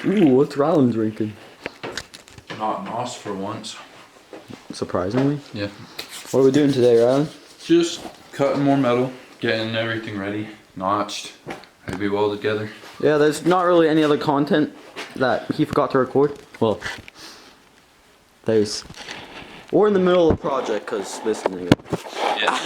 Ooh, what's Rylan drinking? Not NOS for once. Surprisingly. Yeah. What are we doing today, Rylan? Just cutting more metal, getting everything ready, notched, maybe welded together. Yeah, there's not really any other content that he forgot to record. Well, we're in the middle of the project because this nigga. Yeah.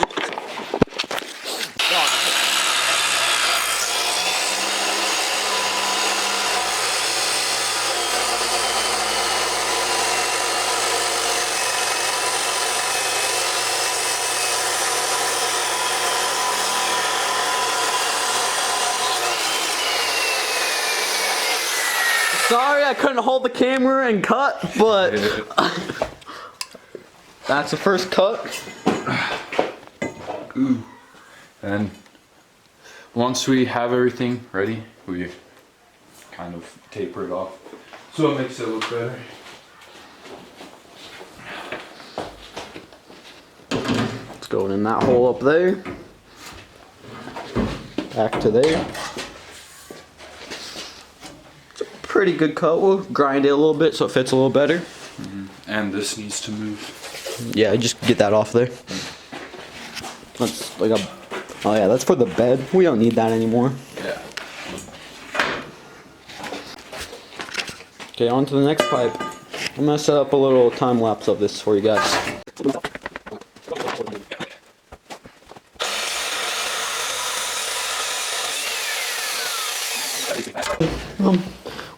Sorry, I couldn't hold the camera and cut, but that's the first cut. Ooh. And once we have everything ready, we kind of taper it off, so it makes it look better. It's going in that hole up there. Back to there. It's a pretty good cut. We'll grind it a little bit so it fits a little better. And this needs to move. Yeah, just get that off there. That's like a. Oh yeah, that's for the bed. We don't need that anymore. Yeah. Okay, on to the next pipe. I'm gonna set up a little time lapse of this for you guys.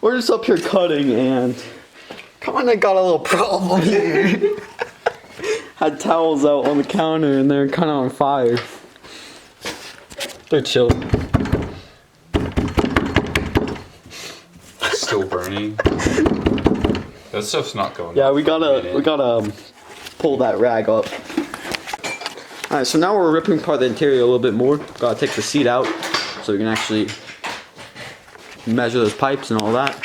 We're just up here cutting and kinda got a little problem here. Had towels out on the counter and they're kinda on fire. They're chilling. Still burning. That stuff's not going. Yeah, we gotta pull that rag up. Alright, so now we're ripping apart the interior a little bit more. Gotta take the seat out so we can actually measure those pipes and all that.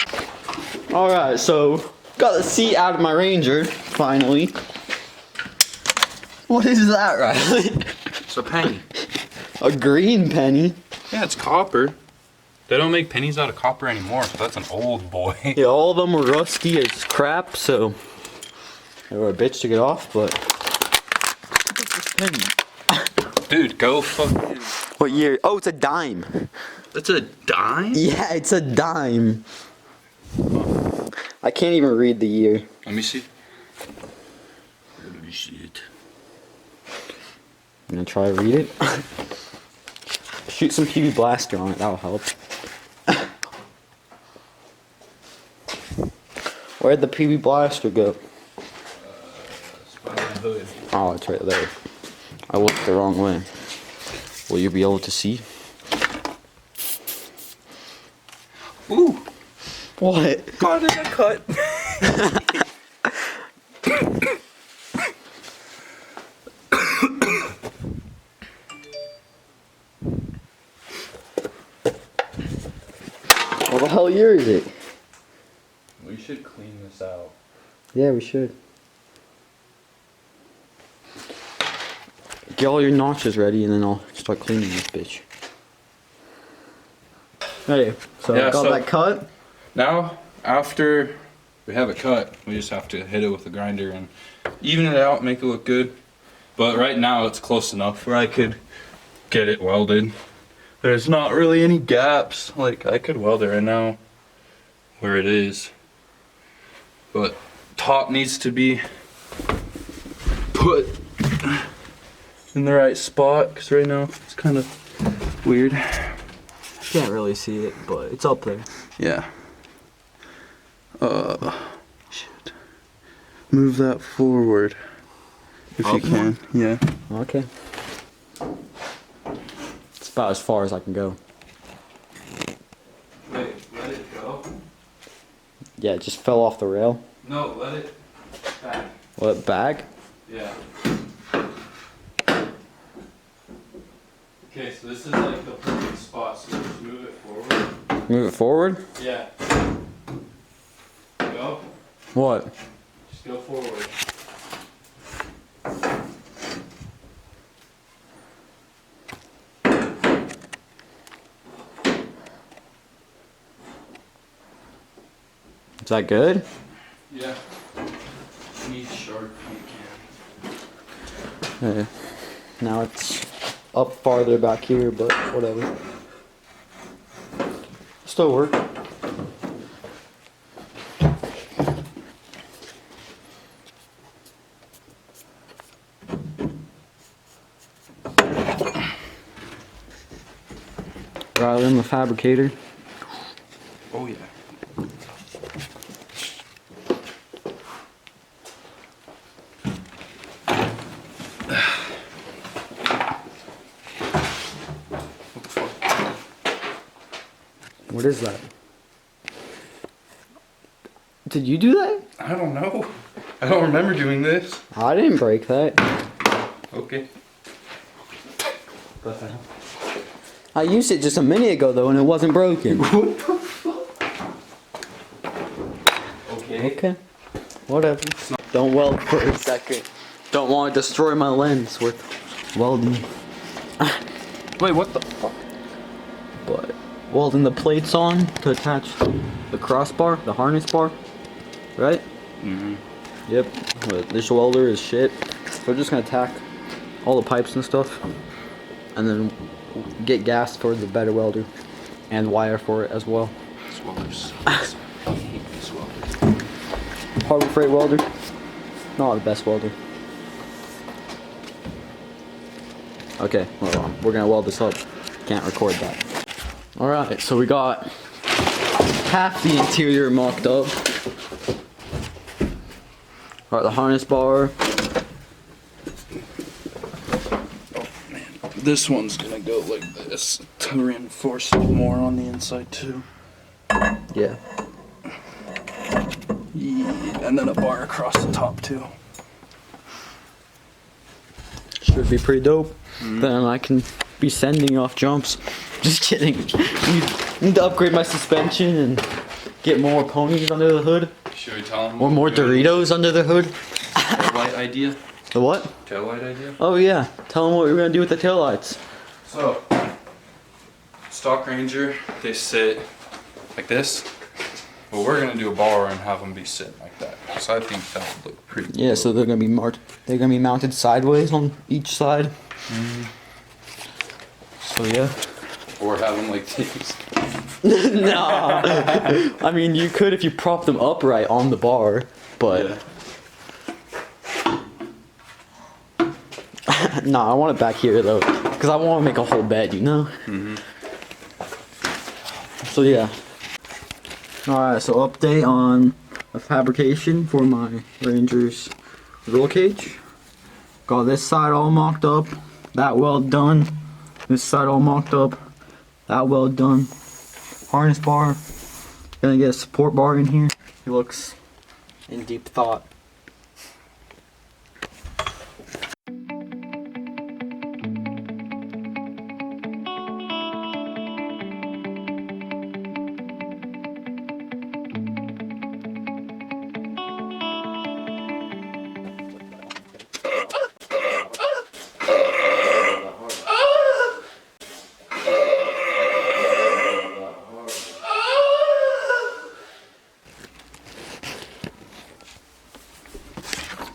Alright, so got the seat out of my Ranger, finally. What is that, Riley? It's a penny. A green penny? Yeah, it's copper. They don't make pennies out of copper anymore, so that's an old boy. Yeah, all of them were rusty as crap, so they were a bitch to get off, but penny. Dude, go fucking. What year? Oh, it's a dime. That's a dime? Yeah, it's a dime. I can't even read the year. Let me see. Holy shit. I'm gonna try to read it. Shoot some PB Blaster on it, that'll help. Where'd the PB Blaster go? It's by my hood. Oh, it's right there. I looked the wrong way. Will you be able to see? Ooh! What? Got in a cut. What the hell year is it? We should clean this out. Yeah, we should. Get all your notches ready and then I'll start cleaning this bitch. Hey, so Yeah, got so- that cut? Now, after we have it cut, we just have to hit it with a grinder and even it out, make it look good. But right now it's close enough where I could get it welded. There's not really any gaps. Like, I could weld it right now where it is. But top needs to be put in the right spot because right now it's kind of weird. Can't really see it, but it's up there. Yeah. Shit. Move that forward if you can. Yeah. Okay. It's about as far as I can go. Wait, let it go. Yeah, it just fell off the rail. No, let it back. What, bag? Yeah. Okay, so this is like the perfect spot, so just move it forward. Move it forward? Yeah. Go. What? Just go forward. Is that good? Yeah. Need sharp paint can. Now it's up farther back here, but whatever. Still work. Riley, I'm a fabricator. Oh yeah. What the fuck? What is that? Did you do that? I don't know. I don't remember doing this. I didn't break that. Okay. What the hell? I used it just a minute ago though, and it wasn't broken. What the fuck? Okay. Okay. Whatever. Don't weld for a second. Don't want to destroy my lens with welding. Wait, what the fuck? But welding the plates on to attach the crossbar, the harness bar, right? Mm-hmm. Yep. But this welder is shit. So we're just gonna tack all the pipes and stuff, and then get gas for the better welder, and wire for it as well. This welder sucks. I hate this welder. Harbor Freight welder, not the best welder. Okay, well, we're gonna weld this up. Can't record that. Alright, so we got half the interior mocked up. Alright, the harness bar. This one's gonna go like this to reinforce it more on the inside too. Yeah. Yeah, and then a bar across the top too. Should be pretty dope. Then I can be sending off jumps. Just kidding. Need to upgrade my suspension and get more ponies under the hood. Should we tell them? Or more Doritos under the hood. Taillight idea? The what? Taillight idea? Oh yeah. Tell them what we're gonna do with the taillights. So, stock Ranger, they sit like this. But we're gonna do a bar and have them be sitting like that. So I think that would look pretty Yeah, cool. so they're gonna be marked. They're gonna be mounted sideways on each side. So yeah. Or have them like these. No. I mean, you could if you prop them upright on the bar, but nah, I want it back here though, because I want to make a whole bed, you know. So yeah. All right, so update on the fabrication for my Ranger's roll cage. Got this side all mocked up, that weld done. This side all mocked up, that weld done. Harness bar. Gonna get a support bar in here. He looks in deep thought.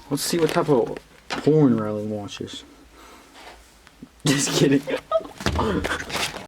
Let's see what type of porn Riley watches. Just kidding.